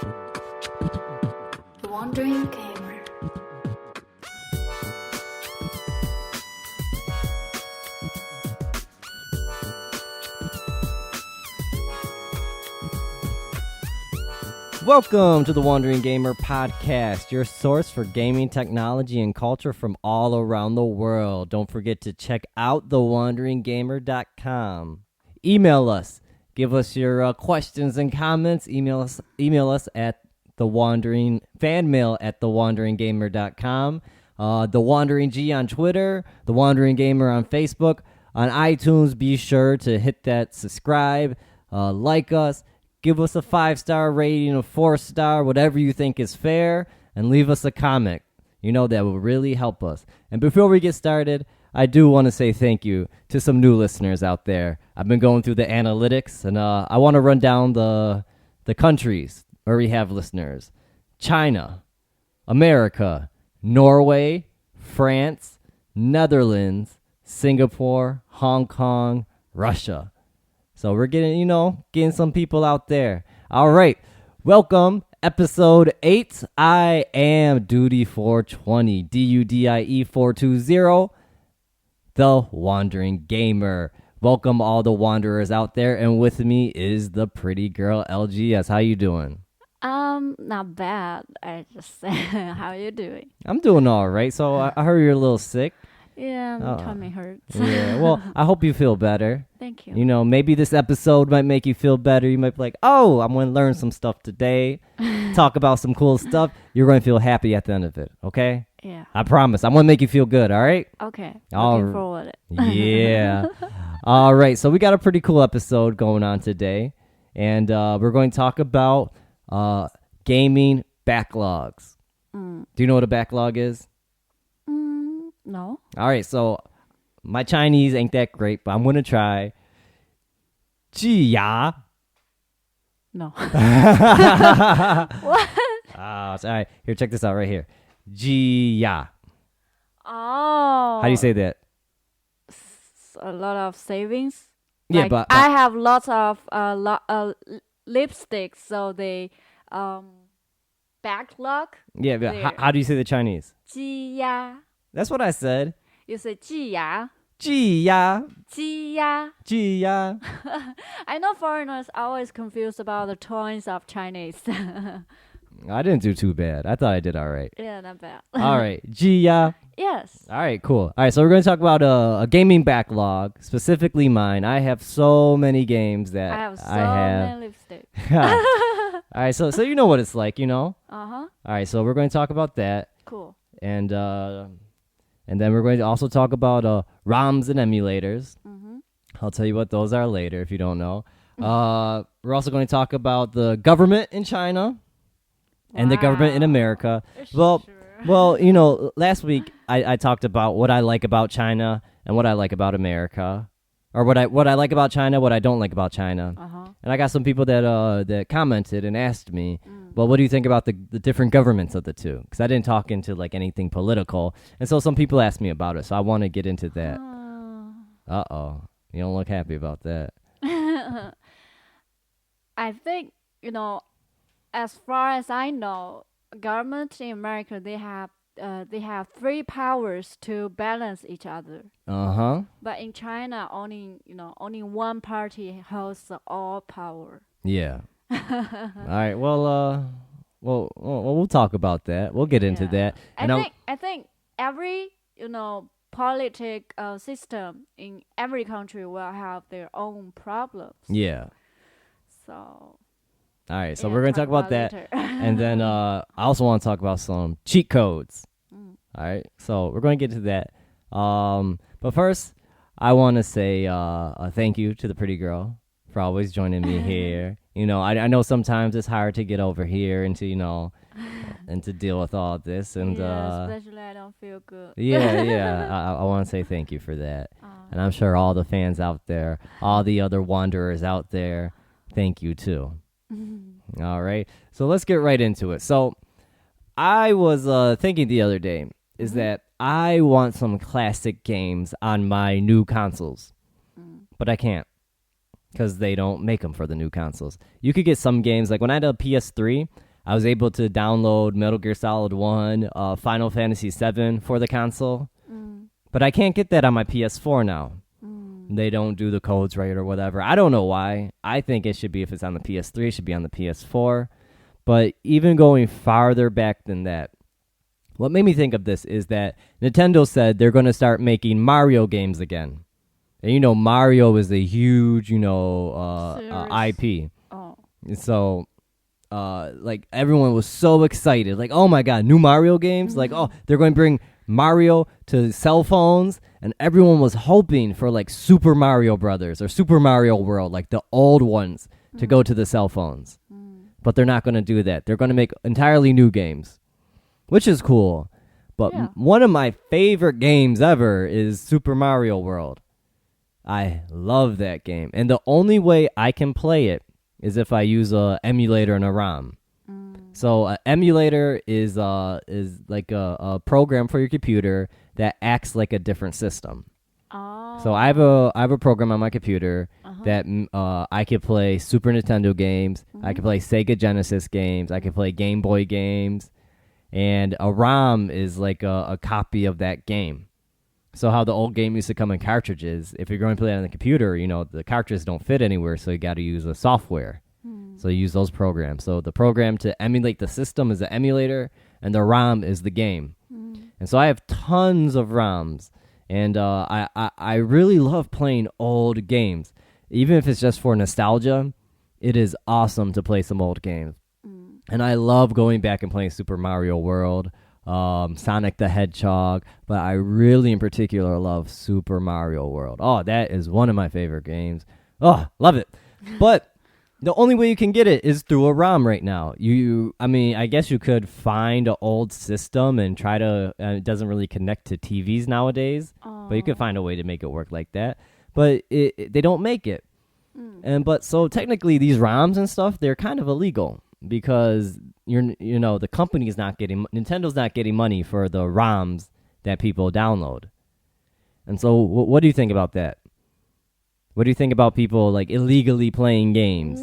The Wandering Gamer. Welcome to the Wandering Gamer podcast, your source for gaming technology and culture from all around the world. Don't forget to check out thewanderinggamer.com. Email us. Give us your questions and comments. Email us at fanmail@thewanderinggamer.com. The Wandering G on Twitter, The Wandering Gamer on Facebook. On iTunes, be sure to hit that subscribe, like us. Give us a 5-star rating, a 4-star, whatever you think is fair, and leave us a comment. You know, that will really help us. And before we get started, I do want to say thank you to some new listeners out there. I've been going through the analytics, and I want to run down the countries where we have listeners. China, America, Norway, France, Netherlands, Singapore, Hong Kong, Russia. So we're getting some people out there. All right. Welcome. Episode 8. I am Duty 420. DUDIE 420. The Wandering Gamer. Welcome all the wanderers out there. And with me is the pretty girl LGS. How you doing? Not bad. I just how you doing? I'm doing all right. So I heard you're a little sick. Yeah, my tummy hurts. Yeah, well, I hope you feel better. Thank you. You know, maybe this episode might make you feel better. You might be like, oh, I'm going to learn some stuff today, talk about some cool stuff. You're going to feel happy at the end of it, okay? Yeah. I promise. I'm going to make you feel good, all right? Okay. All Looking forward. Yeah. All right, so we got a pretty cool episode going on today, and we're going to talk about gaming backlogs. Do you know what a backlog is? No. All right, so my Chinese ain't that great, but I'm going to try. 鸡牙. No. What? All right, here, check this out right here. 鸡牙. Oh. How do you say that? A lot of savings. Yeah, like, but I have lots of lipsticks, so they backlog. yeah, but how do you say the Chinese? 鸡牙. That's what I said. You say 鸡牙.鸡牙.鸡牙. 鸡牙. I know foreigners are always confused about the tones of Chinese. I didn't do too bad. I thought I did all right. Yeah, not bad. All right, 鸡牙. Yes. All right, cool. All right, so we're going to talk about a gaming backlog, specifically mine. I have so many games that I have many lipsticks. All right, so you know what it's like, you know? Uh-huh. All right, so we're going to talk about that. Cool. And then we're going to also talk about ROMs and emulators. Mm-hmm. I'll tell you what those are later if you don't know. We're also going to talk about the government in China and the government in America. Well, you know, last week I talked about what I like about China and what I like about America, or what I like about China, what I don't like about China. Uh-huh. And I got some people that commented and asked me, well, what do you think about the different governments of the two? Because I didn't talk into like anything political, and so some people asked me about it. So I want to get into that. Uh-oh, you don't look happy about that. I think, as far as I know, government in America, they have 3 powers to balance each other. Uh-huh. But in China, only one party holds all power. Yeah. All right. Well, we'll talk about that. We'll get into that. I think every politic system in every country will have their own problems. Yeah. So. All right. So we're gonna talk about that, and then I also want to talk about some cheat codes. All right. So we're going to get to that. But first, I want to say a thank you to the pretty girl for always joining me here. You know, I know sometimes it's hard to get over here and to, and to deal with all this. And especially I don't feel good. Yeah. I want to say thank you for that. And I'm sure all the fans out there, all the other wanderers out there, thank you too. All right. So let's get right into it. So I was thinking the other day is that I want some classic games on my new consoles, but I can't. because they don't make them for the new consoles. You could get some games, like when I had a PS3, I was able to download Metal Gear Solid 1, Final Fantasy 7 for the console. But I can't get that on my PS4 now. They don't do the codes right or whatever. I don't know why. I think it should be, if it's on the PS3, it should be on the PS4. But even going farther back than that, what made me think of this is that Nintendo said they're going to start making Mario games again. And you know, Mario is a huge, IP. Oh. So, like, everyone was so excited. Like, oh my God, new Mario games? Like, oh, they're going to bring Mario to cell phones. And everyone was hoping for, like, Super Mario Brothers or Super Mario World, like the old ones, to go to the cell phones. But they're not going to do that. They're going to make entirely new games, which is cool. But one of my favorite games ever is Super Mario World. I love that game. And the only way I can play it is if I use a emulator and a ROM. So an emulator is like a program for your computer that acts like a different system. Oh. So I have a program on my computer that I could play Super Nintendo games, I could play Sega Genesis games, I could play Game Boy games, and a ROM is like a copy of that game. So how the old game used to come in cartridges, if you're going to play it on the computer, you know, the cartridges don't fit anywhere, so you got to use a software. So you use those programs. So the program to emulate the system is the emulator, and the ROM is the game. And so I have tons of ROMs, and I really love playing old games. Even if it's just for nostalgia, it is awesome to play some old games. And I love going back and playing Super Mario World, Sonic the Hedgehog, but I really in particular love Super Mario World. Oh, that is one of my favorite games. Oh, love it. But the only way you can get it is through a ROM right now. I guess you could find an old system and try to, it doesn't really connect to TVs nowadays, but you could find a way to make it work like that. But they don't make it. But so technically these ROMs and stuff, they're kind of illegal because the company's not getting, Nintendo's not getting money for the ROMs that people download. And so what do you think about that? What do you think about people like illegally playing games?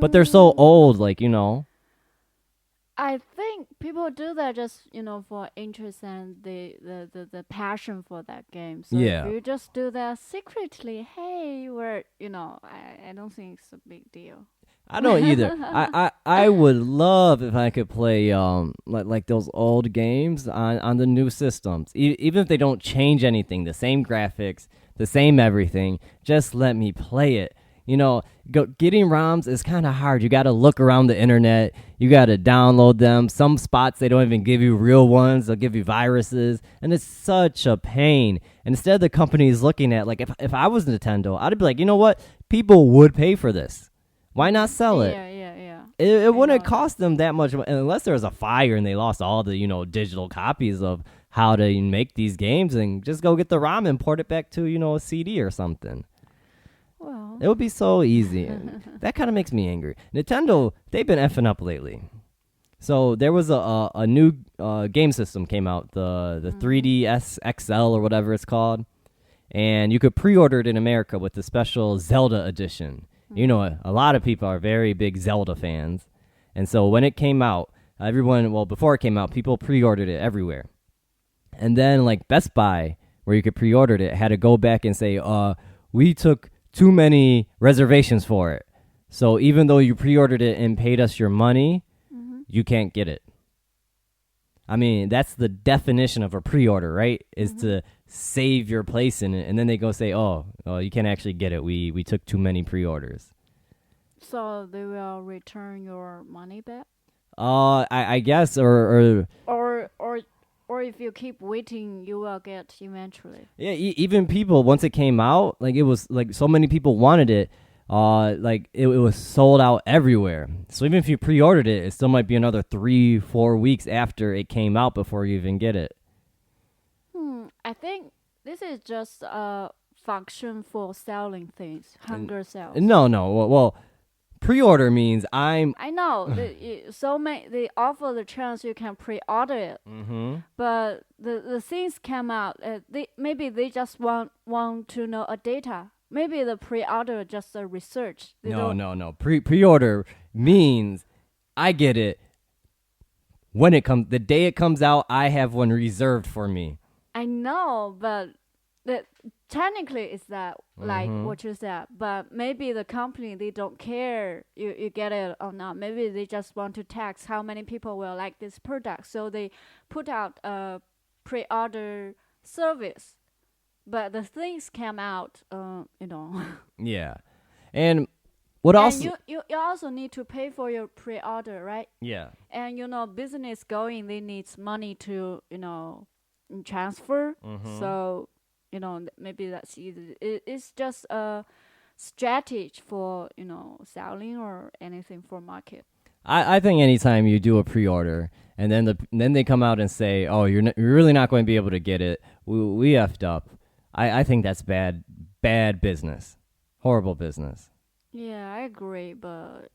But they're so old, like, I think people do that just, for interest and the passion for that game. So Yeah. if you just do that secretly, hey, I don't think it's a big deal. I don't either. I would love if I could play like those old games on the new systems. Even if they don't change anything, the same graphics, the same everything, just let me play it. Getting ROMs is kind of hard. You got to look around the internet. You got to download them. Some spots, they don't even give you real ones. They'll give you viruses. And it's such a pain. And instead, the company is looking at, like, if I was Nintendo, I'd be like, you know what? People would pay for this. Why not sell it? Yeah. It wouldn't cost them that much unless there was a fire and they lost all the, digital copies of how to make these games, and just go get the ROM and port it back to, a CD or something. Well, It would be so easy. And that kind of makes me angry. Nintendo, they've been effing up lately. So there was a new game system came out, the 3DS XL or whatever it's called. And you could pre-order it in America with the special Zelda edition. A lot of people are very big Zelda fans. And so when it came out, before it came out, people pre-ordered it everywhere. And then, like, Best Buy, where you could pre-order it, had to go back and say, we took too many reservations for it. So even though you pre-ordered it and paid us your money, you can't get it. I mean, that's the definition of a pre-order, right? Is to save your place in it. And then they go say, oh, you can't actually get it. We took too many pre-orders. so they will return your money back? I guess, or Or if you keep waiting, you will get eventually. yeah, even people, once it came out, like, it was like so many people wanted it, like it was sold out everywhere. So even if you pre-ordered it, it still might be another 3-4 weeks after it came out before you even get it. I think this is just a function for selling things, hunger sales. No, well, pre-order means I know. They offer the chance you can pre-order it, but the things come out. They just want to know a data. maybe the pre-order just a research. They don't- No. Pre-order means I get it when it comes. The day it comes out, I have one reserved for me. I know, but technically it's that like what you said. But maybe the company they don't care you get it or not. Maybe they just want to tax how many people will like this product, so they put out a pre-order service. But the things came out, Yeah, and what and else? you also need to pay for your pre-order, right? Yeah, And business going, they need money to transfer. So maybe that's easy. It's just a strategy for selling or anything for market. I think anytime you do a pre-order and then they come out and say, oh, you're really not going to be able to get it. We effed up. I think that's bad business, horrible business. Yeah, I agree, but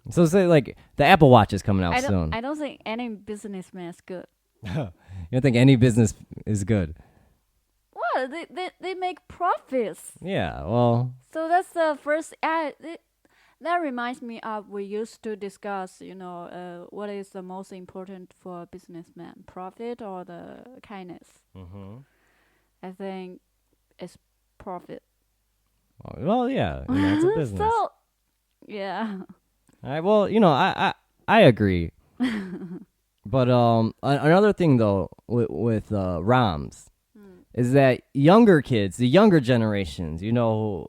So say like the Apple Watch is coming out soon. I don't think any businessman is good. You don't think any business is good? Well, they make profits. Yeah, well, So that's the first. That reminds me of we used to discuss. What is the most important for a businessman, profit or the kindness? I think it's profit. well, yeah, it's a business. So, yeah. All right, well, I agree. But another thing though with ROMs is that younger kids, the younger generations, the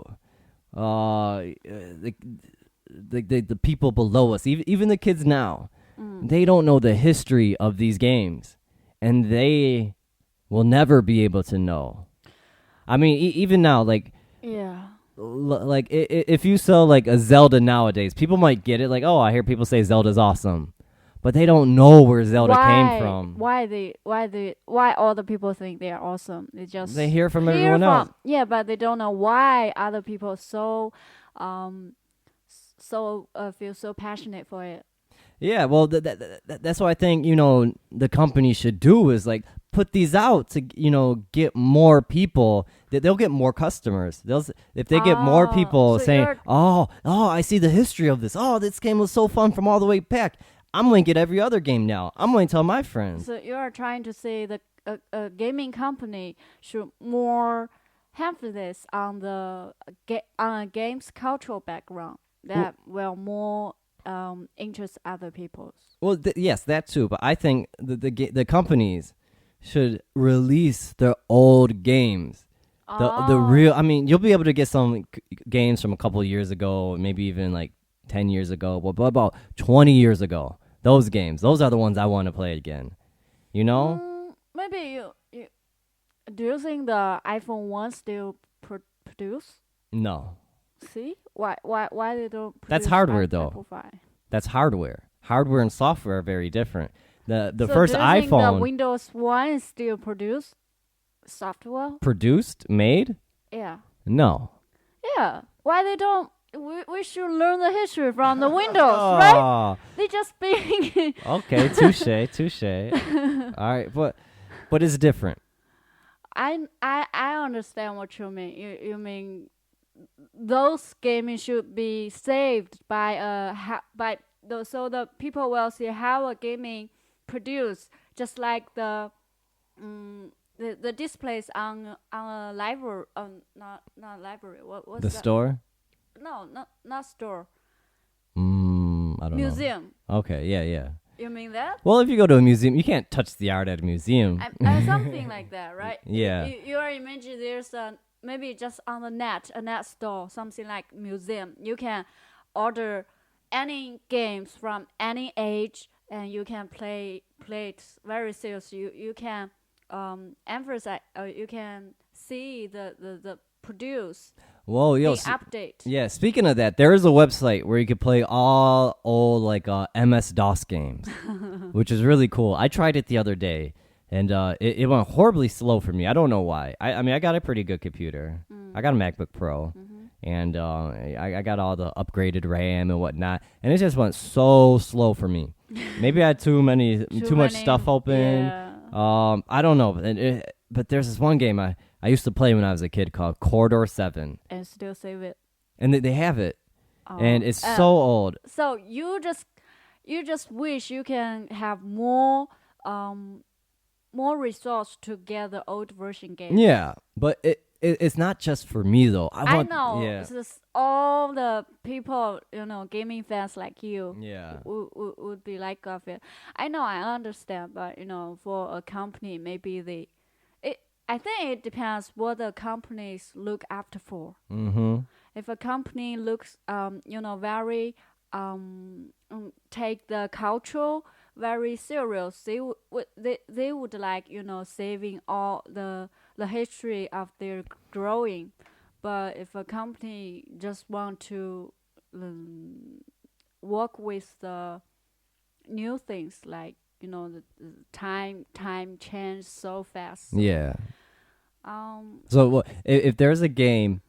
people below us, even the kids now, they don't know the history of these games, and they will never be able to know. I mean, even now, like. Yeah. Like if you sell like a Zelda nowadays, people might get it. Like, oh, I hear people say Zelda's awesome, but they don't know where Zelda came from. Why all the people think they are awesome? They hear from everyone else. Yeah, but they don't know why other people feel so passionate for it. Yeah, well, that's what I think. The company should do is like put these out to get more people. They'll get more customers. If they get more people so saying, oh, I see the history of this. Oh, this game was so fun from all the way back. I'm going to get every other game now. I'm going to tell my friends. So you are trying to say that a gaming company should more emphasis on the game's cultural background that will more interest other people. Well, yes, that too. But I think the companies should release their old games. The real. I mean, you'll be able to get some games from a couple of years ago, maybe even like 10 years ago. But about 20 years ago, those games, those are the ones I want to play again. Maybe you do you think the iPhone 1 still produce? No. See why they don't? That's produce hardware, Apple though. 5? That's hardware. Hardware and software are very different. The So first do you think iPhone the Windows 1 is still produce software? produced, made? Yeah. No. Yeah. Why they don't? We should learn the history from the Windows, right? They just being. Okay, touche. All right, but it's different. I understand what you mean. You mean those gaming should be saved so the people will see how a gaming produced, just like the displays on a library, not library. What's The that? store? No, not store. I don't Museum. know. Okay, yeah. You mean that? Well, if you go to a museum, you can't touch the art at a museum. Something like that, right? Yeah. You are imagining there's maybe just on the net, a net store, something like museum. You can order any games from any age, and you can play it very seriously. You can emphasize, you can see the produce. Whoa, yo. The update. Yeah, speaking of that, there is a website where you could play all old like MS-DOS games, which is really cool. I tried it the other day, and it went horribly slow for me. I don't know why. I mean, I got a pretty good computer. I got a MacBook Pro, and I got all the upgraded RAM and whatnot, and it just went so slow for me. Maybe I had too much stuff open. Yeah. I don't know, but there's this one game I I used to play when I was a kid called Corridor 7. And still save it. And they have it. Oh. And it's so old. So you just wish you can have more resource to get the old version game. Yeah, but it's not just for me though. I know. Yeah. It's just all the people, gaming fans like you. Yeah. Would be like of it. I know, I understand, but for a company, maybe I think it depends what the companies look after for. Mm-hmm. If a company looks, very take the cultural very serious, they would like saving all the history of their growing. But if a company just want to work with the new things, like the time change so fast. Yeah. So if there's a game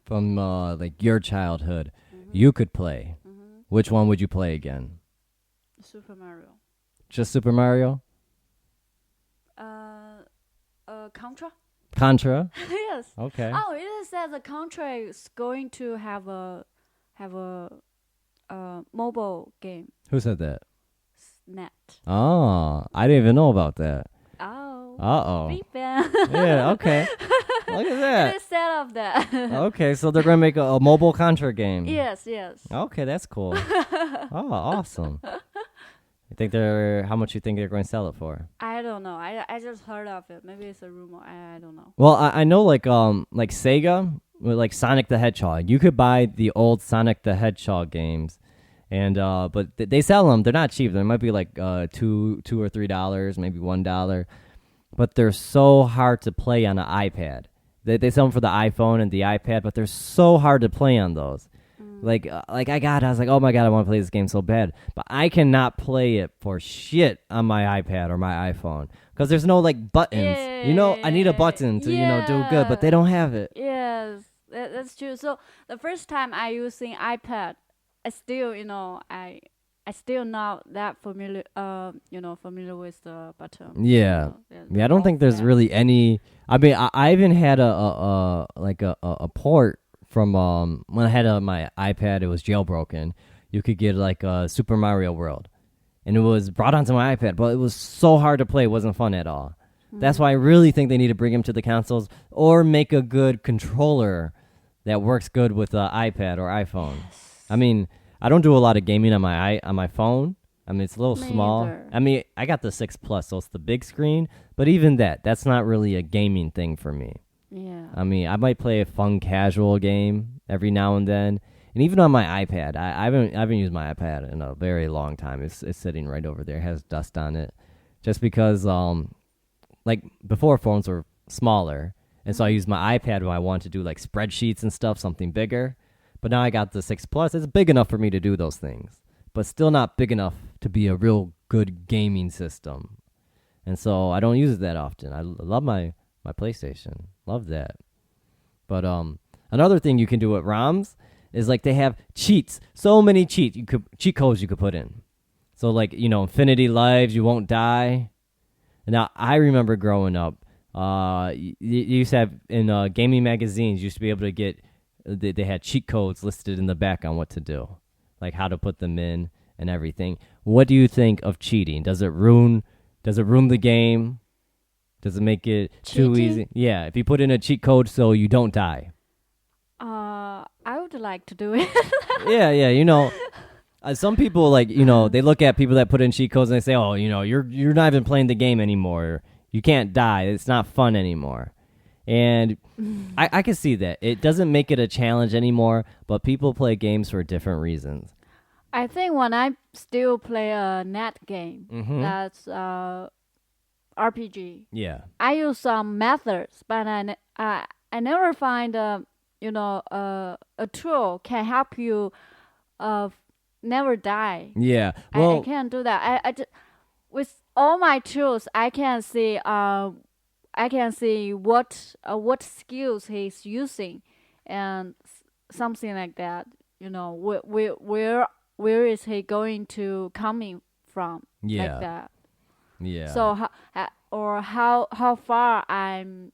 from like your childhood you could play, which one would you play again? Super Mario. Just Super Mario? Contra. Contra? Yes. Okay. Oh, it is that the Contra is going to have a mobile game. Who said that? Net. Oh, I didn't even know about that. Oh. Uh-oh. Big fan. Yeah, okay. Look at It that. is set of that. Okay, so they're going to make a mobile Contra game. Yes. Okay, that's cool. Oh, awesome. How much you think they're going to sell it for? I don't know. I just heard of it. Maybe it's a rumor. I don't know. Well, I know like Sega with like Sonic the Hedgehog. You could buy the old Sonic the Hedgehog games, and but they sell them. They're not cheap. They might be like $2 or $3, maybe $1, but they're so hard to play on an iPad. They sell them for the iPhone and the iPad, but they're so hard to play on those. Like I was like, oh my god, I want to play this game so bad, but I cannot play it for shit on my iPad or my iPhone because there's no like buttons. I need a button to do good, but they don't have it. Yes, that's true. So the first time I using iPad, I still I still not that familiar familiar with the button. Yeah, I don't think there's really any. I mean, I even had a port. From when I had my iPad, it was jailbroken. You could get like Super Mario World, and it was brought onto my iPad, but it was so hard to play. It wasn't fun at all. That's why I really think they need to bring them to the consoles or make a good controller that works good with the iPad or iPhone. I mean, I don't do a lot of gaming on my phone. I mean, it's a little small. Either. I mean, I got the 6 Plus, so it's the big screen. But even that's not really a gaming thing for me. Yeah. I mean, I might play a fun casual game every now and then, and even on my iPad. I haven't used my iPad in a very long time. It's sitting right over there. It has dust on it, just because like before phones were smaller, and so I used my iPad when I wanted to do like spreadsheets and stuff, something bigger. But now I got the 6 Plus. It's big enough for me to do those things, but still not big enough to be a real good gaming system. And so I don't use it that often. I love my PlayStation. Love that. But another thing you can do with ROMs is like they have cheats. So many cheat codes you could put in. So like, infinity lives, you won't die. Now I remember growing up, you used to have in gaming magazines, you used to be able to get they had cheat codes listed in the back on what to do, like how to put them in and everything. What do you think of cheating? Does it ruin the game? Does it make it too easy? Yeah, if you put in a cheat code so you don't die. I would like to do it. Yeah. Some people they look at people that put in cheat codes and they say, oh, you're not even playing the game anymore. You can't die. It's not fun anymore. And I can see that. It doesn't make it a challenge anymore, but people play games for different reasons. I think when I still play a net game, that's RPG. Yeah. I use some methods, but I never find a tool can help you never die. Yeah. Well, I can't do that. I just, with all my tools, I can see what skills he's using and something like that. Where is he going to coming from? Yeah. Like that. Yeah. So how far I'm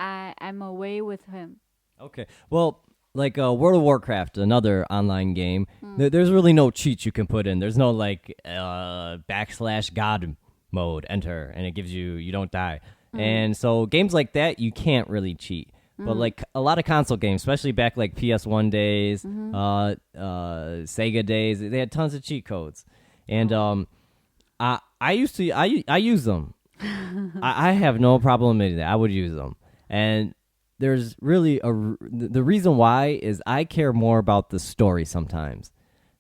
I'm away with him. Okay. Well, like World of Warcraft, another online game, there's really no cheats you can put in. There's no like /God mode, enter, and it gives you don't die. And so games like that, you can't really cheat. But like a lot of console games, especially back like PS1 days, Sega days, they had tons of cheat codes. And I use them. I have no problem admitting that. I would use them. And there's really the reason why is I care more about the story sometimes.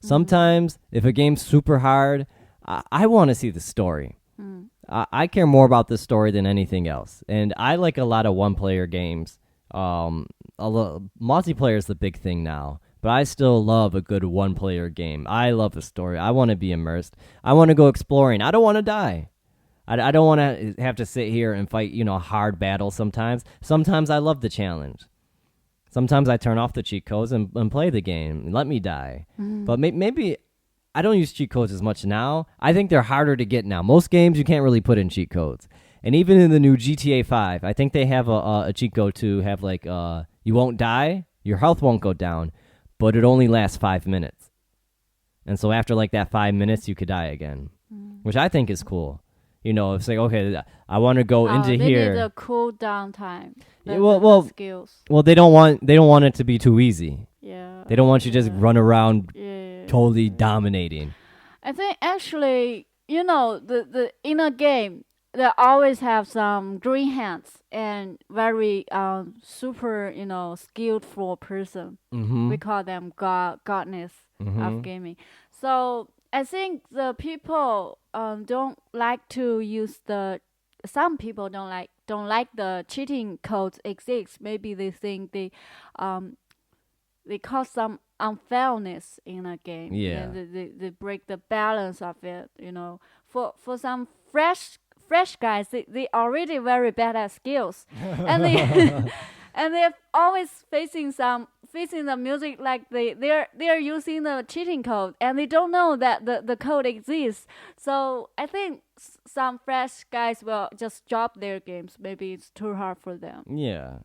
Sometimes if a game's super hard, I want to see the story. I care more about the story than anything else. And I like a lot of one-player games. Multiplayer is the big thing now, but I still love a good one-player game. I love a story. I want to be immersed. I want to go exploring. I don't want to die. I don't want to have to sit here and fight, hard battles sometimes. Sometimes I love the challenge. Sometimes I turn off the cheat codes and play the game and let me die. But maybe I don't use cheat codes as much now. I think they're harder to get now. Most games you can't really put in cheat codes. And even in the new GTA 5, I think they have a cheat code to have like you won't die, your health won't go down, but it only lasts 5 minutes. And so after like that 5 minutes, you could die again, which I think is cool. It's like, okay, I want to go into they here. need a cool down time. Yeah, well, skills. Well, they don't want it to be too easy. Yeah. They don't want you to just run around Yeah. totally dominating. I think actually, the in a game they always have some green hands and very super skillful person. We call them godness of gaming. So I think the people don't like to use some people don't like the cheating codes exist. Maybe they think they cause some unfairness in a game. Yeah. And they break the balance of it. For some fresh guys, they already very bad at skills, and they and they're always facing the music like they're using the cheating code, and they don't know that the code exists. So I think some fresh guys will just drop their games. Maybe it's too hard for them. Yeah.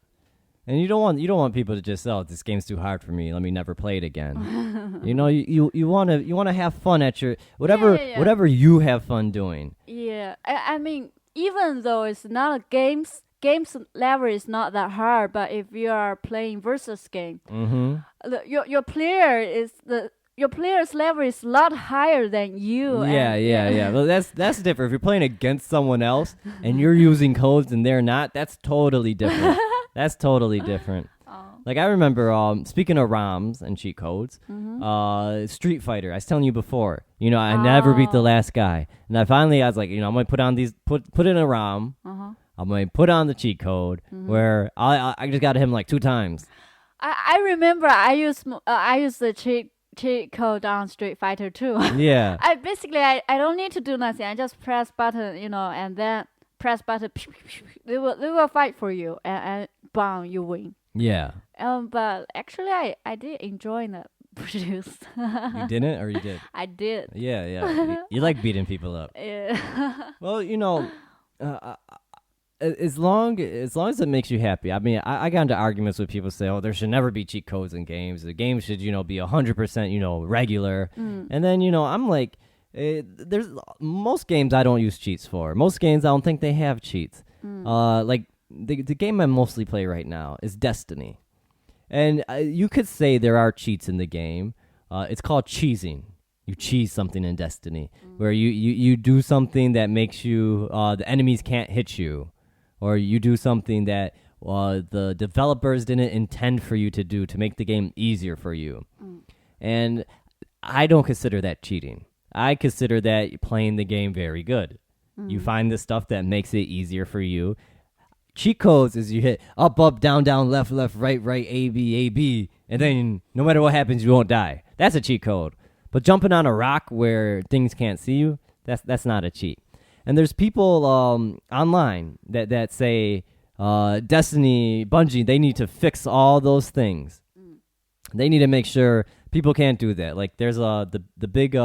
And you don't want people to just this game's too hard for me. Let me never play it again. You want to have fun at your whatever you have fun doing. Yeah, I mean, even though it's not a game's level is not that hard, but if you are playing versus game, your player's level is a lot higher than you. Yeah. Well, that's different. If you're playing against someone else and you're using codes and they're not, that's totally different. That's totally different. Like I remember, speaking of ROMs and cheat codes, Street Fighter. I was telling you before, I never beat the last guy, and I was like, I'm gonna put on put in a ROM. I'm gonna put on the cheat code where I just got him like 2 times. I remember I used the cheat code on Street Fighter 2. Yeah. I don't need to do nothing. I just press button, and then press button. They will fight for you, and bam, you win. Yeah. But actually, I did enjoy that produce. You didn't, or you did? I did. Yeah. You like beating people up. Yeah. Well, as long as it makes you happy. I mean, I got into arguments with people say, there should never be cheat codes in games. The game should, be 100%, regular. And then, I'm like, there's most games I don't use cheats for. Most games I don't think they have cheats. Like the game I mostly play right now is Destiny. And you could say there are cheats in the game. It's called cheesing. You cheese something in Destiny, where you do something that makes you the enemies can't hit you, or you do something that the developers didn't intend for you to do to make the game easier for you. And I don't consider that cheating. I consider that playing the game very good. You find the stuff that makes it easier for you. Cheat codes is you hit up, down, left, right, A, B, and then no matter what happens, you won't die. That's a cheat code. But jumping on a rock where things can't see you, that's not a cheat. And there's people online that say Destiny, Bungie, they need to fix all those things. They need to make sure people can't do that. Like there's the big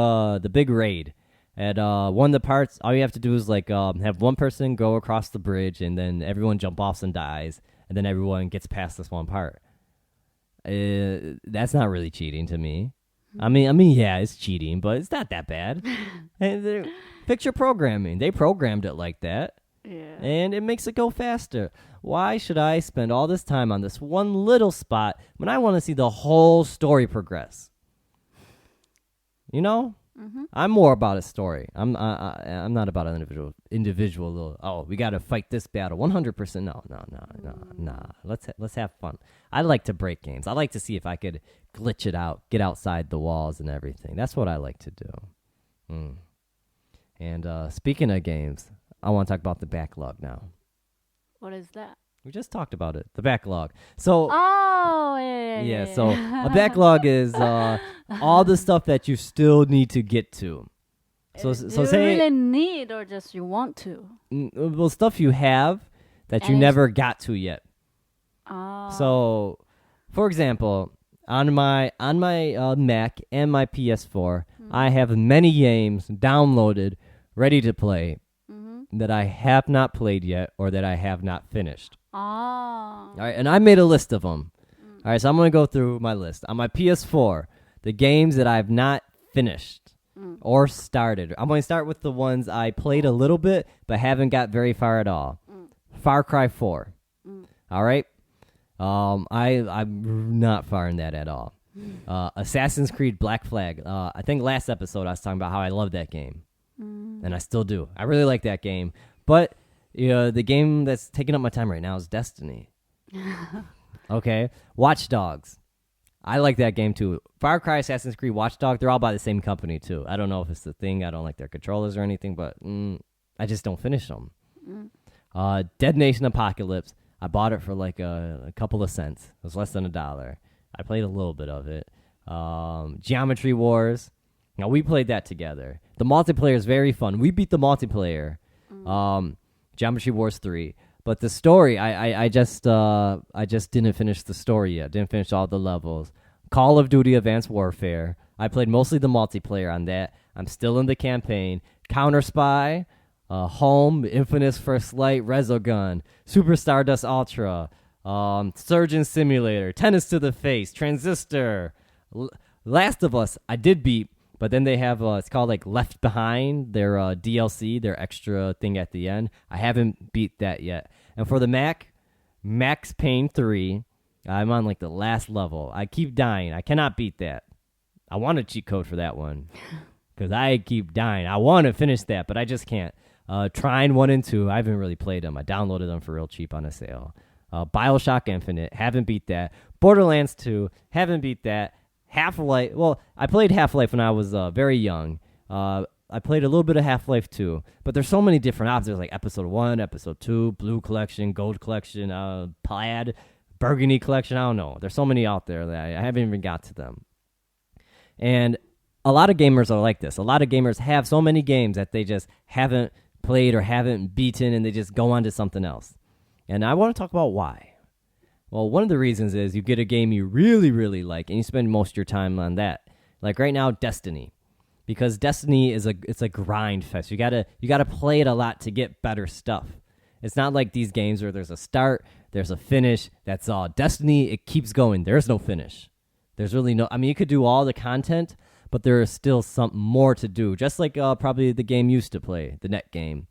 raid. At one of the parts, all you have to do is like have one person go across the bridge, and then everyone jump off and dies, and and then everyone gets past this one part. That's not really cheating to me. I mean, yeah, it's cheating, but it's not that bad. And picture programming. They programmed it like that. Yeah. And it makes it go faster. Why should I spend all this time on this one little spot when I want to see the whole story progress? You know? Mm-hmm. I'm more about a story. I'm not about an individual little, oh, we got to fight this battle 100%. No. Let's have fun. I like to break games. I like to see if I could glitch it out, get outside the walls and everything. That's what I like to do. And speaking of games, I want to talk about the backlog now. What is that? We just talked about it, the backlog. So, Yeah. So a backlog is all the stuff that you still need to get to. So Do say you really need or just you want to? Well, stuff you have that you never got to yet. So, for example, on my Mac and my PS4, I have many games downloaded, ready to play, that I have not played yet or that I have not finished. All right, and I made a list of them. All right, so I'm going to go through my list. On my PS4, the games that I've not finished or started. I'm going to start with the ones I played a little bit but haven't got very far at all. Far Cry 4. All right? I'm not far in that at all. Assassin's Creed Black Flag. I think last episode I was talking about how I love that game. And I still do. I really like that game. But the game that's taking up my time right now is Destiny. Okay. Watch Dogs. I like that game too. Far Cry, Assassin's Creed, Watch Dogs, they're all by the same company too. I don't know if it's the thing. I don't like their controllers or anything, but I just don't finish them. Dead Nation Apocalypse. I bought it for like a couple of cents. It was less than $1. I played a little bit of it. Geometry Wars. Now, we played that together. The multiplayer is very fun. We beat the multiplayer. Geometry Wars 3. But the story, I just didn't finish the story yet. Didn't finish all the levels. Call of Duty Advanced Warfare. I played mostly the multiplayer on that. I'm still in the campaign. Counter Spy, Home, Infamous First Light, Resogun, Super Stardust Ultra, Surgeon Simulator, Tennis to the Face, Transistor, Last of Us. I did beat. But then they have, it's called like Left Behind, their DLC, their extra thing at the end. I haven't beat that yet. And for the Mac, Max Payne 3, I'm on like the last level. I keep dying. I cannot beat that. I want a cheat code for that one because I keep dying. I want to finish that, but I just can't. Trine 1 and 2, I haven't really played them. I downloaded them for real cheap on a sale. Bioshock Infinite, haven't beat that. Borderlands 2, haven't beat that. Half-Life, well, I played Half-Life when I was very young. I played a little bit of Half-Life 2, but there's so many different options. There's like Episode 1, Episode 2, Blue Collection, Gold Collection, Plaid, Burgundy Collection, I don't know. There's so many out there that I haven't even got to them. And a lot of gamers are like this. A lot of gamers have so many games that they just haven't played or haven't beaten, and they just go on to something else. And I want to talk about why. Well, one of the reasons is you get a game you really, really like, and you spend most of your time on that. Like right now, Destiny, because Destiny it's a grind fest. You gotta play it a lot to get better stuff. It's not like these games where there's a start, there's a finish. That's all. Destiny, it keeps going. There's no finish. There's really no. I mean, you could do all the content, but there is still something more to do. Just like probably the game you used to play, the net game.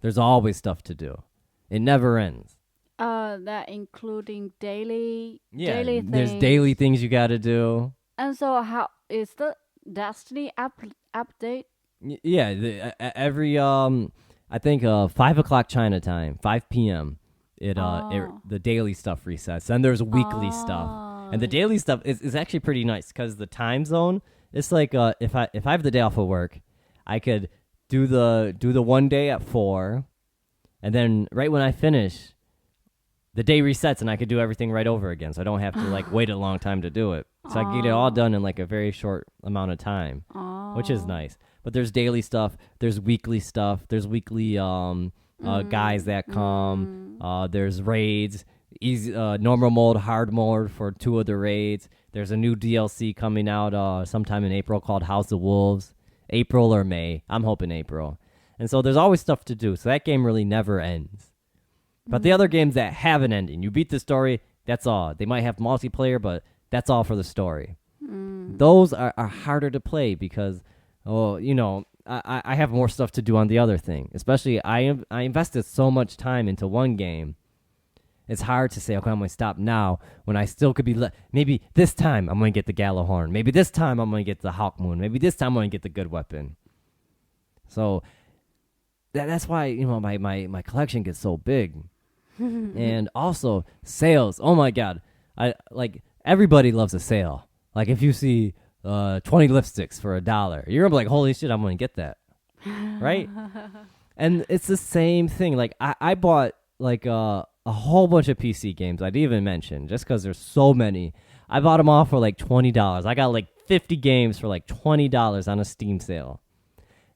There's always stuff to do. It never ends. That including daily there's things. daily things you got to do. And so how is the Destiny update? Every I think 5 o'clock China time, 5 p.m. The daily stuff resets. Then there's weekly stuff, and the daily stuff is actually pretty nice because the time zone. It's like if I have the day off of work, I could do the one day at 4, and then right when I finish, the day resets and I could do everything right over again. So I don't have to like wait a long time to do it. So I get it all done in like a very short amount of time, which is nice. But there's daily stuff. There's weekly stuff. There's weekly guys that come. There's raids, easy, normal mode, hard mode for 2 of the raids. There's a new DLC coming out sometime in April called House of Wolves. April or May. I'm hoping April. And so there's always stuff to do. So that game really never ends. But the other games that have an ending, you beat the story, that's all. They might have multiplayer, but that's all for the story. Those are harder to play because, I have more stuff to do on the other thing. Especially, I invested so much time into one game. It's hard to say, okay, I'm going to stop now when I still could be... maybe this time I'm going to get the Galahorn. Maybe this time I'm going to get the Hawk Moon. Maybe this time I'm going to get the good weapon. So that's why, my collection gets so big. And also, sales. Oh, my God. Everybody loves a sale. Like, if you see 20 lipsticks for $1, you're going to be like, holy shit, I'm going to get that. Right? And it's the same thing. Like, I bought, a whole bunch of PC games I didn't even mention just because there's so many. I bought them all for like $20. I got 50 games for $20 on a Steam sale.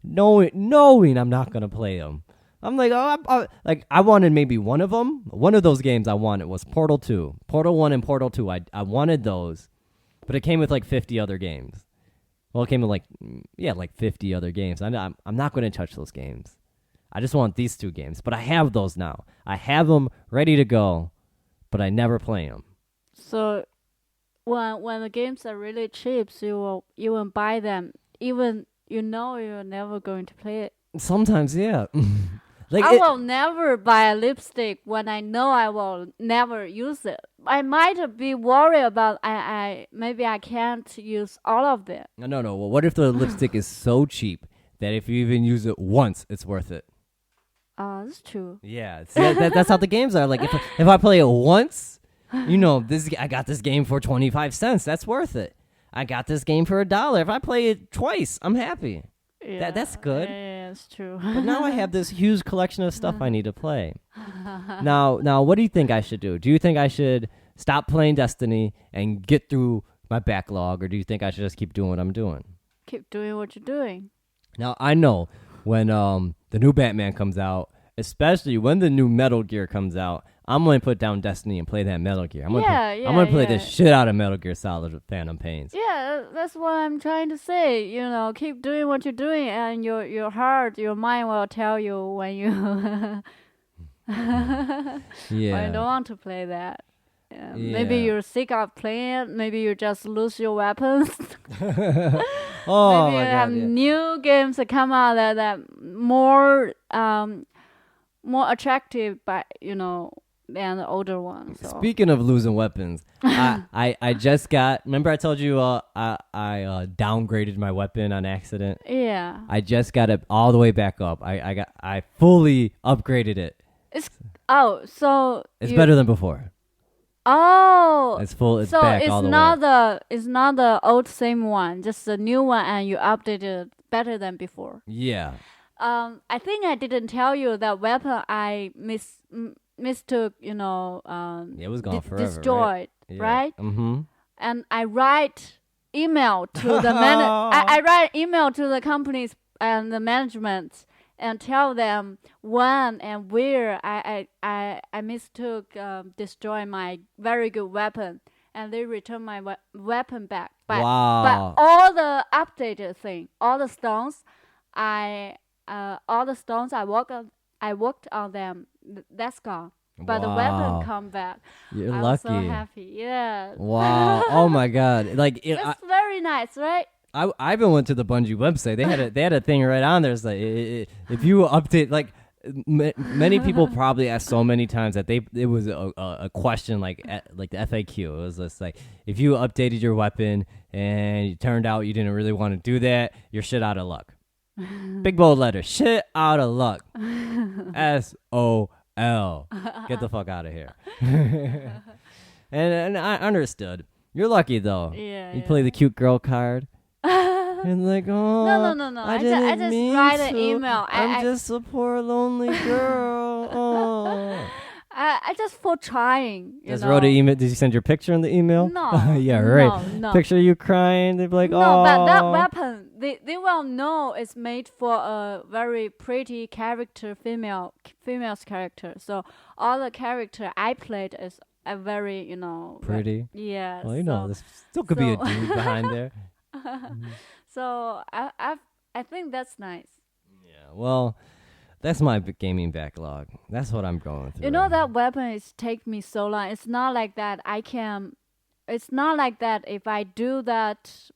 Knowing I'm not going to play them. I'm like, I wanted maybe one of them. One of those games I wanted was Portal 2. Portal 1 and Portal 2. I wanted those, but it came with 50 other games. Well, it came with 50 other games. I'm not going to touch those games. I just want these 2 games, but I have those now. I have them ready to go, but I never play them. So when the games are really cheap, so you will buy them, even you're never going to play it. Sometimes, yeah. I will never buy a lipstick when I know I will never use it. I might be worried about maybe I can't use all of them. No. Well, what if the lipstick is so cheap that if you even use it once, it's worth it? That's true. Yeah, that's how the games are. Like if I play it once, I got this game for 25 cents. That's worth it. I got this game for $1. If I play it twice, I'm happy. Yeah, that's good. Yeah, it's true. But now I have this huge collection of stuff I need to play. Now, what do you think I should do? Do you think I should stop playing Destiny and get through my backlog, or do you think I should just keep doing what I'm doing? Keep doing what you're doing. Now, I know when the new Batman comes out, especially when the new Metal Gear comes out, I'm going to put down Destiny and play that Metal Gear. I'm going to play the shit out of Metal Gear Solid with Phantom Pains. Yeah, that's what I'm trying to say. Keep doing what you're doing, and your heart, your mind will tell you when you when you don't want to play that. Maybe you're sick of playing it. Maybe you just lose your weapons. Oh, maybe you have new games that come out that more attractive, than the older ones. So. Speaking of losing weapons, I just got. Remember, I told you I downgraded my weapon on accident. Yeah. I just got it all the way back up. I fully upgraded it. It's better than before. Oh, it's full. It's so back it's all the not way. It's not the old same one, just the new one, and you updated better than before. Yeah. I think I didn't tell you that weapon I mistook. It was gone forever. Destroyed, right? Yeah. Mm-hmm. And I write email to the I write email to the companies and the management and tell them when and where I mistook destroy my very good weapon, and they return my weapon back. But all the updated thing, all the stones, I worked on them. That's gone. But the weapon come back. You're I'm lucky. so happy. Yeah. Wow. Oh my God. It's very nice, right? I even went to the Bungie website. They had a thing right on there. It's like if you update, many people probably asked so many times that it was a question like the FAQ. It was just like, if you updated your weapon and it turned out you didn't really want to do that, you're shit out of luck. Big bold letter, shit out of luck. SOL. Get the fuck out of here. and I understood. You're lucky though. Yeah. You play the cute girl card. And like, oh, no. I just write an email. I'm just a poor lonely girl. Oh. I just for trying. Just wrote an email. Did you send your picture in the email? No. Yeah, right. No. Picture you crying. They'd be like, oh. No, but that weapon, they will know it's made for a very pretty character, female's character. So all the character I played is a very, pretty. Yeah. Well, there still could be a dude behind there. So I think that's nice. Yeah. Well, That's my gaming backlog. That's what I'm going through. You know that weapon is take me so long. It's not like that I can. It's not like that if I do that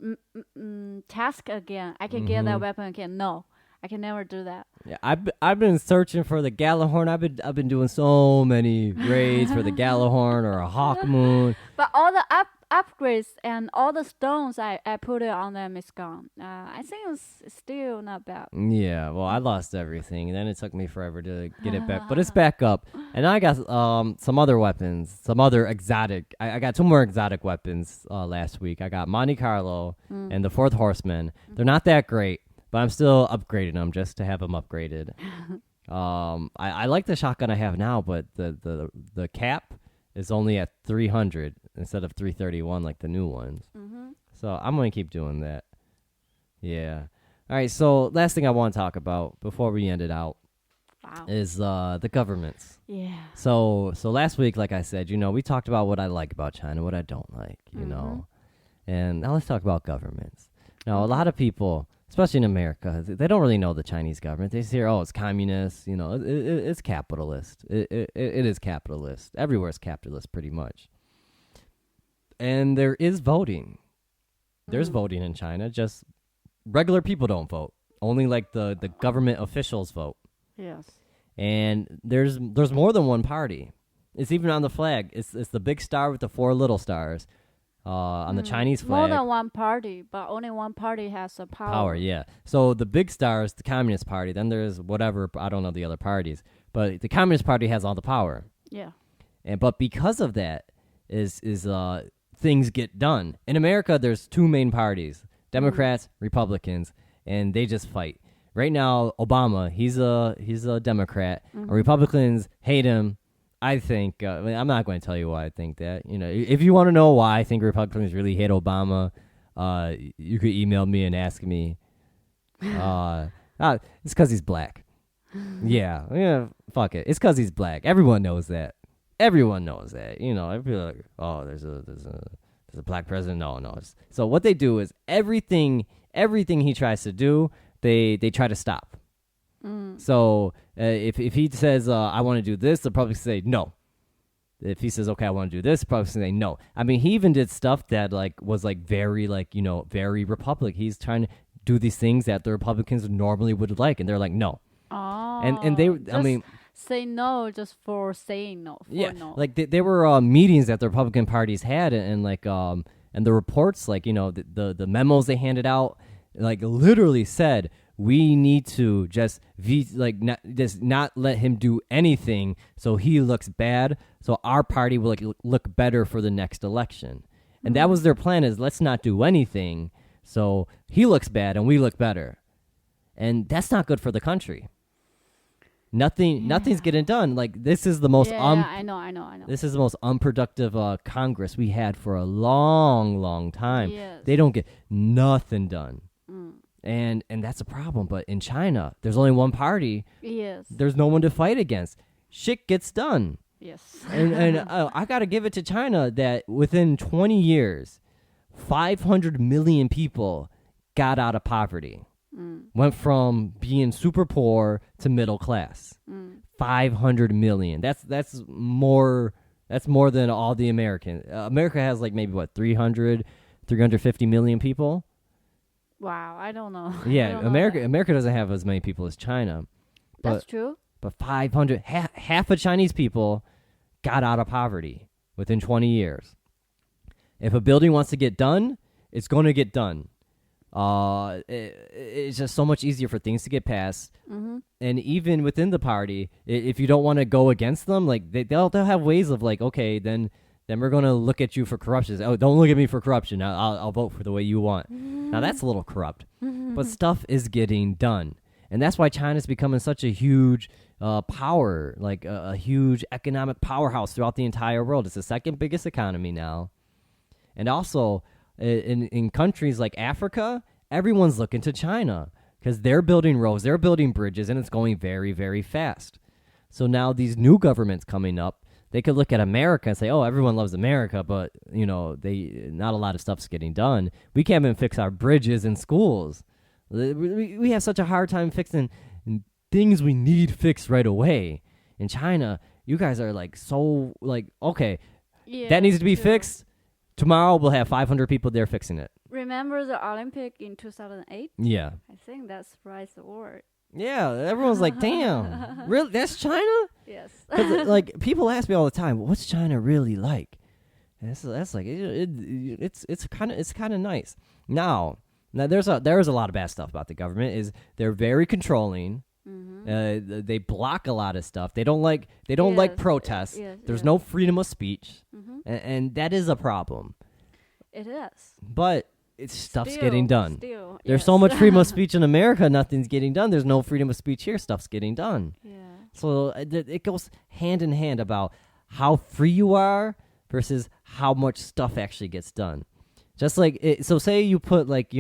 task again, I can get that weapon again. No, I can never do that. Yeah, I've been searching for the Gallahorn. I've been doing so many raids for the Gallahorn or a Hawk Moon. But all the upgrades and all the stones I put it on them is gone. I think it's still not bad. Yeah, well, I lost everything, and then it took me forever to get it back. But it's back up, and I got some other weapons, some other exotic. I got 2 more exotic weapons last week. I got Monte Carlo and the Fourth Horseman. They're not that great, but I'm still upgrading them just to have them upgraded. I like the shotgun I have now, but the cap is only at 300 instead of 331 like the new ones. So I'm going to keep doing that. Yeah. All right, so last thing I want to talk about before we end it out is the governments. Yeah. So last week, like I said, we talked about what I like about China, what I don't like, you know. And now let's talk about governments. Now, a lot of people, especially in America, they don't really know the Chinese government. They just hear, oh, it's communist. It's capitalist. It is capitalist. Everywhere is capitalist, pretty much. And there is voting. There's voting in China. Just regular people don't vote. Only like the government officials vote. Yes. And there's more than one party. It's even on the flag. It's the big star with the 4 little stars. On the Chinese flag. More than one party, but only one party has the power. Yeah. So the big star is the Communist Party. Then there's whatever, I don't know the other parties. But the Communist Party has all the power. Yeah. But because of that is things get done. In America, there's 2 main parties, Democrats, Republicans, and they just fight. Right now, Obama, he's a Democrat. Republicans hate him. I think, I'm not going to tell you why I think that. If you want to know why I think Republicans really hate Obama, you could email me and ask me. It's because he's black. Yeah, fuck it. It's because he's black. Everyone knows that. Everyone knows that. I'd be like, oh, there's a black president. No. So what they do is everything he tries to do, they try to stop. So if he says, I want to do this, they'll probably say no. If he says, okay, I want to do this, they'll probably say no. I mean, he even did stuff that was very very Republican. He's trying to do these things that the Republicans normally would like, and they're like, no. Oh. And they, I mean, say no just for saying no. No. Like there were meetings that the Republican parties had, and the reports, the memos they handed out, literally said, we need to just not let him do anything so he looks bad, so our party will look better for the next election. And that was their plan, is let's not do anything so he looks bad and we look better. And that's not good for the country. Nothing's getting done. This is the most I know. This is the most unproductive Congress we had for a long, long time. Yes. They don't get nothing done. And that's a problem. But in China, there's only one party. Yes. There's no one to fight against. Shit gets done. Yes. and I got to give it to China that within 20 years, 500 million people got out of poverty. Went from being super poor to middle class. 500 million. That's more than all the Americans. America has maybe 350 million people. Wow, I don't know. Yeah, America doesn't have as many people as China. That's true. But 500, half of Chinese people got out of poverty within 20 years. If a building wants to get done, it's going to get done. It's just so much easier for things to get passed. And even within the party, if you don't want to go against them, they'll have ways of okay, then we're going to look at you for corruption. Oh, don't look at me for corruption. I'll vote for the way you want. Now, that's a little corrupt. But stuff is getting done. And that's why China's becoming such a huge power, a huge economic powerhouse throughout the entire world. It's the second biggest economy now. And also, in countries like Africa, everyone's looking to China because they're building roads, they're building bridges, and it's going very, very fast. So now these new governments coming up, they could look at America and say, oh, everyone loves America, but, not a lot of stuff's getting done. We can't even fix our bridges and schools. We have such a hard time fixing things we need fixed right away. In China, you guys are like so like, okay, Yeah, that needs to be true. fixed. Tomorrow we'll have 500 people there fixing it. Remember the Olympic in 2008? Yeah. I think that surprised the world. Yeah, everyone's like, damn, really? That's China? Yes. 'Cause, like, people ask me all the time, what's China really like? And that's like, it's kind of nice. Now there is a lot of bad stuff about the government. Is they're very controlling. They block a lot of stuff. They don't like Yes, protests. yes, There's yes. no freedom of speech, Mhm. and that is a problem. It is. But stuff's getting done. Still, There's yes. so much freedom of speech in America, nothing's getting done. There's no freedom of speech here, stuff's getting done. Yeah. So it goes hand in hand about how free you are versus how much stuff actually gets done. Just like so say you put like,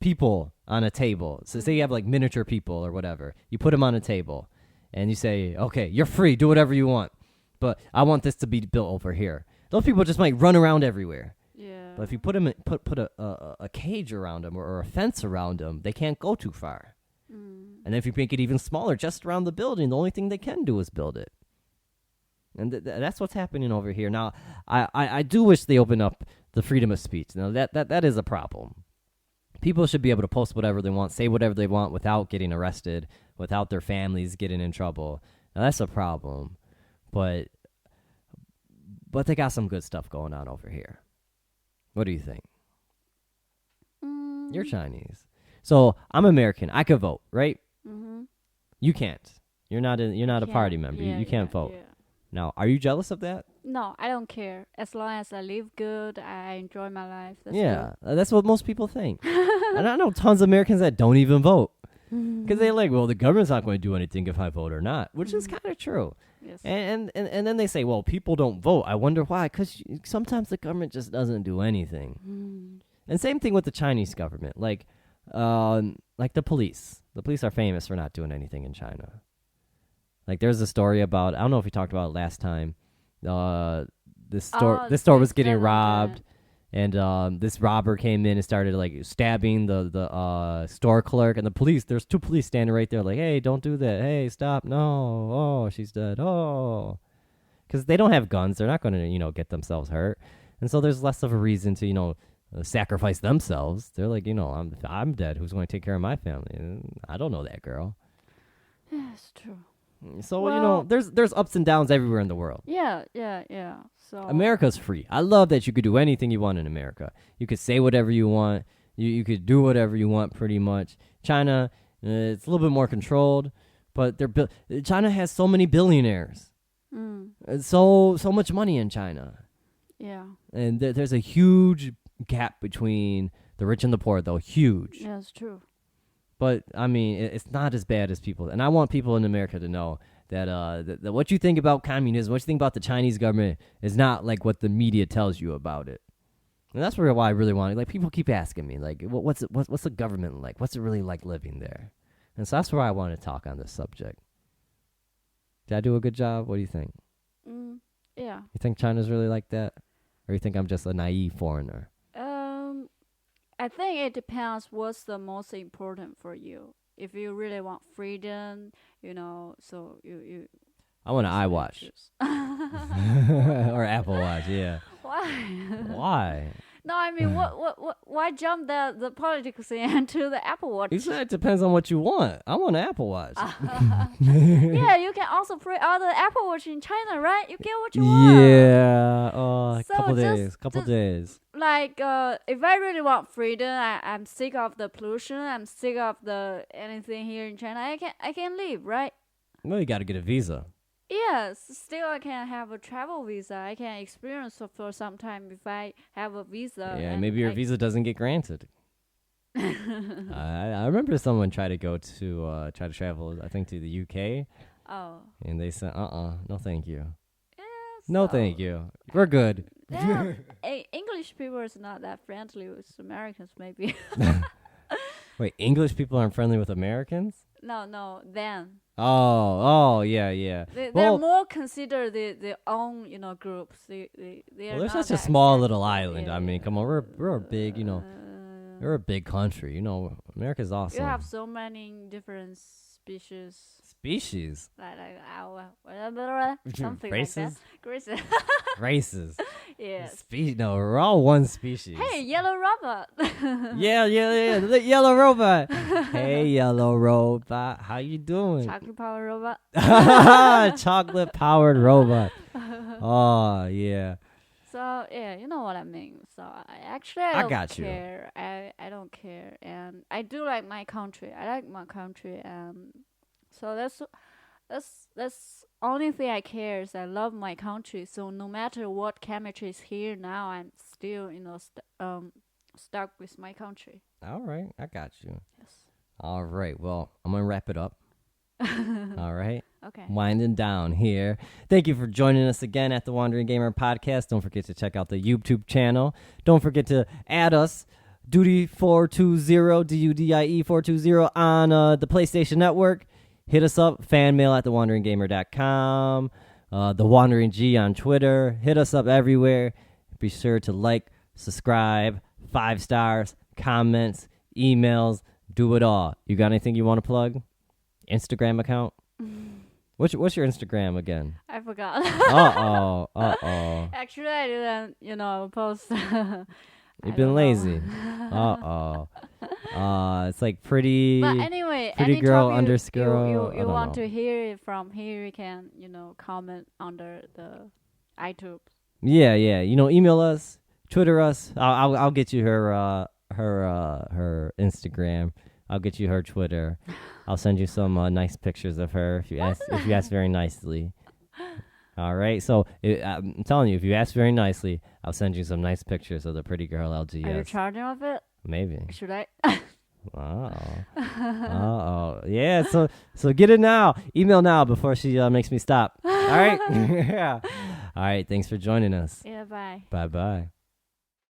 people on a table. So say you have like miniature people or whatever. You put them on a table and you say, okay, you're free, do whatever you want. But I want this to be built over here. Those people just might run around everywhere. Yeah. But if you put them put a cage around them or a fence around them, they can't go too far. And if you make it even smaller, just around the building, the only thing they can do is build it. And that's what's happening over here. Now, I do wish they open up the freedom of speech. Now, that is a problem. People should be able to post whatever they want, say whatever they want without getting arrested, without their families getting in trouble. Now, that's a problem. But they got some good stuff going on over here. What do you think? You're Chinese. So I'm American. I could vote, right? Mm-hmm. You can't. You're not a party member. You can't vote. Yeah. Now, are you jealous of that? No, I don't care. As long as I live good, I enjoy my life. That's Yeah, that's what most people think. And I know tons of Americans that don't even vote. Because they're like, well, the government's not going to do anything if I vote or not, which is kind of true. Yes. And then they say, well, people don't vote. I wonder why. Because sometimes the government just doesn't do anything. And same thing with the Chinese government. Like the police. The police are famous for not doing anything in China. Like there's a story about, I don't know if we talked about it last time. This store was getting robbed. And this robber came in and started like stabbing the store clerk and the police. There's two police standing right there, like, "Hey, don't do that! Hey, stop! No! Oh, she's dead! Oh!" Because they don't have guns, they're not going to get themselves hurt, and so there's less of a reason to sacrifice themselves. They're like, I'm dead. Who's going to take care of my family? I don't know that girl. Yeah, it's true. So Well- there's ups and downs everywhere in the world. Yeah. So America's free. I love that you could do anything you want in America. You could say whatever you want. You could do whatever you want pretty much. China, it's a little bit more controlled, but China has so many billionaires. So much money in China. Yeah. And there's a huge gap between the rich and the poor, though. Huge. Yeah, it's true. But, I mean, it's not as bad as people. And I want people in America to know that what you think about communism, what you think about the Chinese government is not like what the media tells you about it. And that's why I really want it. Like, people keep asking me, like, what's the government like? What's it really like living there? And so that's where I want to talk on this subject. Did I do a good job? What do you think? Yeah. You think China's really like that? Or you think I'm just a naive foreigner? I think it depends what's the most important for you. If you really want freedom, so you I want an iWatch. choose. Or Apple Watch, yeah. Why? Why? No, I mean, why jump the politics into the Apple Watch? You said it depends on what you want. I want an Apple Watch. Yeah, you can also pre-order Apple Watch in China, right? You get what you want. Yeah. So Couple days. Like, if I really want freedom, I'm sick of the pollution. I'm sick of the anything here in China. I can leave, right? Well, you got to get a visa. Yes, still I can have a travel visa. I can experience for some time if I have a visa. Yeah, and maybe your visa doesn't get granted. I remember someone tried to go to try to travel, I think, to the UK, Oh. and they said, no thank you. Yeah, No so- thank you. We're good. Yeah, English people is not that friendly with Americans, maybe. Wait, English people aren't friendly with Americans? No, then. Oh, yeah. They're Well- more consider their own, groups. They are Well, there's not such a that small accepting. little island. Yeah, I mean, come on, we're a big, You're a big country. You know, America's awesome. You have so many different species. Species. Like something Races? like that. Races. Yes. No, we're all one species. Hey, yellow robot. Yeah. The yellow robot. Hey, yellow robot. How you doing? Chocolate power robot. Chocolate powered robot. Oh, yeah. So yeah, you know what I mean. So I don't got you. care. I don't care, and I do like my country. I like my country, and so that's only thing I care is I love my country. So no matter what chemistry is here now, I'm still stuck with my country. All right. I got you. Yes. All right. Well, I'm going to wrap it up. All right. Okay. Winding down here. Thank you for joining us again at the Wandering Gamer Podcast. Don't forget to check out the YouTube channel. Don't forget to add us, Duty420, DUDIE 420 on the PlayStation Network. Hit us up, fanmail at thewanderinggamer.com, The Wandering G on Twitter. Hit us up everywhere. Be sure to like, subscribe, 5 stars, comments, emails, do it all. You got anything you want to plug? Instagram account? What's your Instagram again? I forgot. Uh-oh. Actually, I didn't, post. You've been lazy. It's like pretty. But anyway, pretty girl anytime underscore. you want to hear it from here, you can comment under the iTunes. Yeah. Email us, Twitter us. I'll get you her Instagram. I'll get you her Twitter. I'll send you some nice pictures of her if you ask very nicely. All right. So I'm telling you, if you ask very nicely, I'll send you some nice pictures of the pretty girl LGS. Are you charging of it? Maybe. Should I? Yeah. So get it now. Email now before she makes me stop. All right. Yeah. All right. Thanks for joining us. Yeah. Bye. Bye.